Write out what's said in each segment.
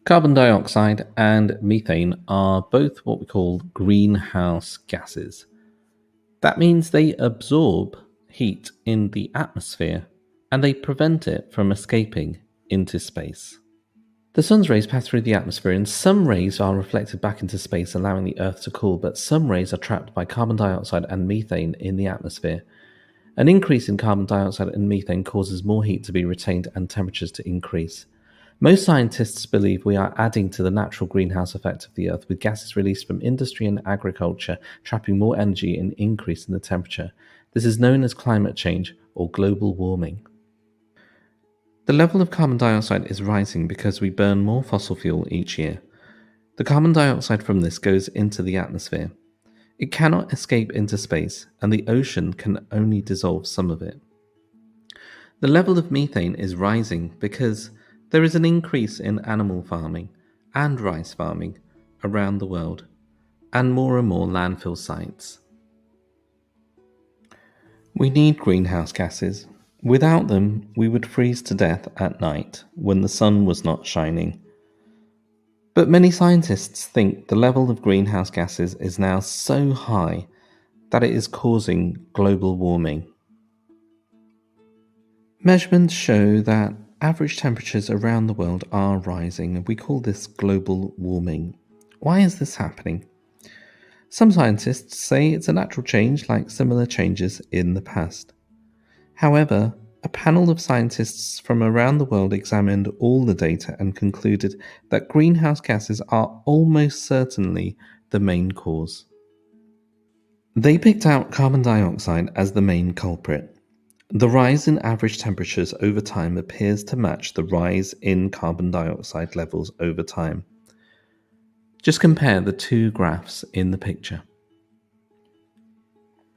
Carbon dioxide and methane are both what we call greenhouse gases. That means they absorb heat in the atmosphere and they prevent it from escaping into space. The sun's rays pass through the atmosphere, and some rays are reflected back into space, allowing the Earth to cool, but some rays are trapped by carbon dioxide and methane in the atmosphere. An increase in carbon dioxide and methane causes more heat to be retained and temperatures to increase. Most scientists believe we are adding to the natural greenhouse effect of the Earth, with gases released from industry and agriculture trapping more energy and increasing the temperature. This is known as climate change or global warming. The level of carbon dioxide is rising because we burn more fossil fuel each year. The carbon dioxide from this goes into the atmosphere. It cannot escape into space, and the ocean can only dissolve some of it. The level of methane is rising because there is an increase in animal farming and rice farming around the world, and more landfill sites. We need greenhouse gases. Without them, we would freeze to death at night when the sun was not shining. But many scientists think the level of greenhouse gases is now so high that it is causing global warming. Measurements show that average temperatures around the world are rising, and we call this global warming. Why is this happening? Some scientists say it's a natural change like similar changes in the past. However, a panel of scientists from around the world examined all the data and concluded that greenhouse gases are almost certainly the main cause. They picked out carbon dioxide as the main culprit. The rise in average temperatures over time appears to match the rise in carbon dioxide levels over time. Just compare the two graphs in the picture.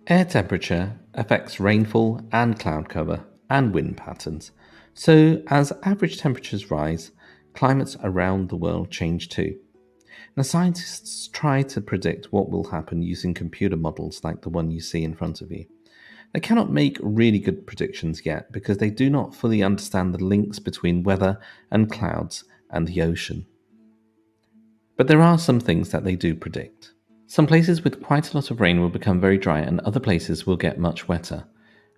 Air temperature affects rainfall and cloud cover and wind patterns. So as average temperatures rise, climates around the world change too. Now, scientists try to predict what will happen using computer models like the one you see in front of you. They cannot make really good predictions yet because they do not fully understand the links between weather and clouds and the ocean. But there are some things that they do predict. Some places with quite a lot of rain will become very dry, and other places will get much wetter.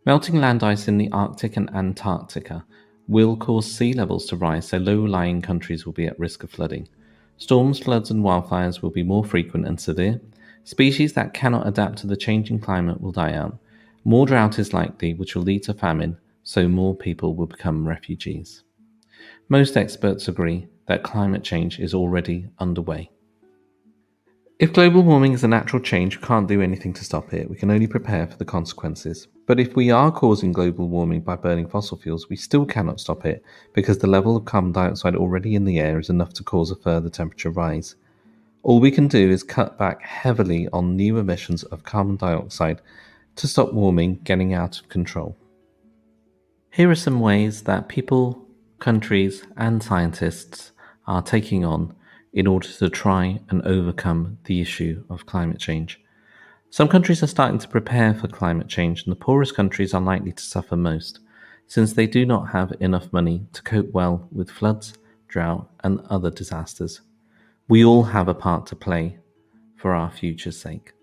Melting land ice in the Arctic and Antarctica will cause sea levels to rise, so low-lying countries will be at risk of flooding. Storms, floods, and wildfires will be more frequent and severe. Species that cannot adapt to the changing climate will die out. More drought is likely, which will lead to famine, so more people will become refugees. Most experts agree that climate change is already underway. If global warming is a natural change, we can't do anything to stop it. We can only prepare for the consequences. But if we are causing global warming by burning fossil fuels, we still cannot stop it because the level of carbon dioxide already in the air is enough to cause a further temperature rise. All we can do is cut back heavily on new emissions of carbon dioxide to stop warming getting out of control. Here are some ways that people, countries, and scientists are taking on in order to try and overcome the issue of climate change. Some countries are starting to prepare for climate change, and the poorest countries are likely to suffer most, since they do not have enough money to cope well with floods, drought, and other disasters. We all have a part to play for our future's sake.